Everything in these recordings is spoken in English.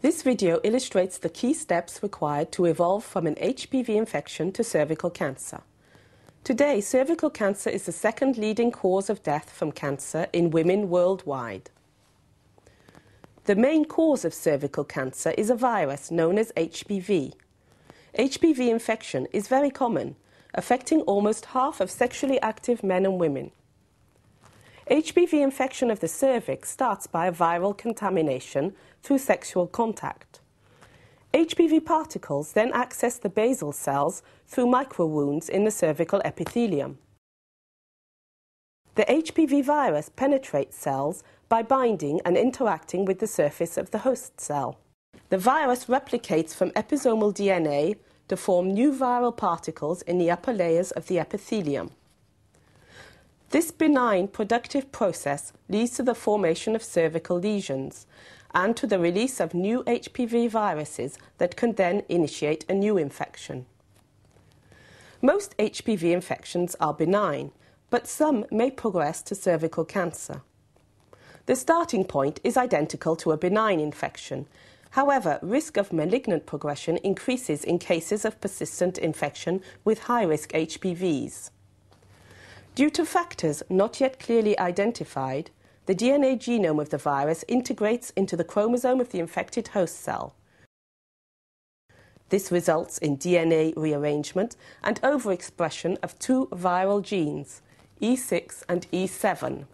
This video illustrates the key steps required to evolve from an HPV infection to cervical cancer. Today, cervical cancer is the second leading cause of death from cancer in women worldwide. The main cause of cervical cancer is a virus known as HPV. HPV infection is very common, affecting almost half of sexually active men and women. HPV infection of the cervix starts by a viral contamination through sexual contact. HPV particles then access the basal cells through microwounds in the cervical epithelium. The HPV virus penetrates cells by binding and interacting with the surface of the host cell. The virus replicates from episomal DNA to form new viral particles in the upper layers of the epithelium. This benign, productive process leads to the formation of cervical lesions and to the release of new HPV viruses that can then initiate a new infection. Most HPV infections are benign, but some may progress to cervical cancer. The starting point is identical to a benign infection. However, risk of malignant progression increases in cases of persistent infection with high-risk HPVs. Due to factors not yet clearly identified, the DNA genome of the virus integrates into the chromosome of the infected host cell. This results in DNA rearrangement and overexpression of two viral genes, E6 and E7.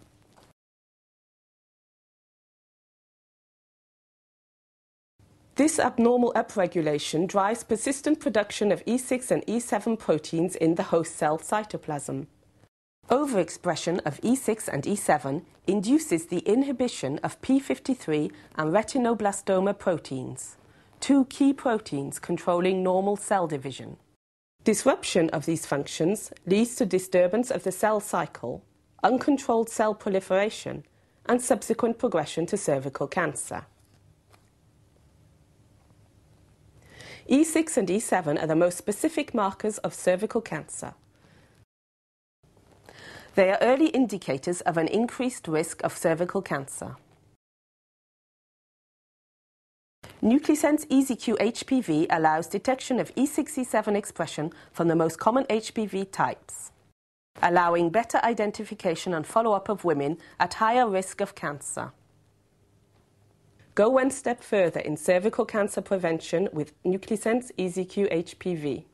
This abnormal upregulation drives persistent production of E6 and E7 proteins in the host cell cytoplasm. Overexpression of E6 and E7 induces the inhibition of p53 and retinoblastoma proteins, two key proteins controlling normal cell division. Disruption of these functions leads to disturbance of the cell cycle, uncontrolled cell proliferation, and subsequent progression to cervical cancer. E6 and E7 are the most specific markers of cervical cancer. They are early indicators of an increased risk of cervical cancer. NucliSense EasyQ HPV allows detection of E6-E7 expression from the most common HPV types, allowing better identification and follow-up of women at higher risk of cancer. Go one step further in cervical cancer prevention with NucliSense EasyQ HPV.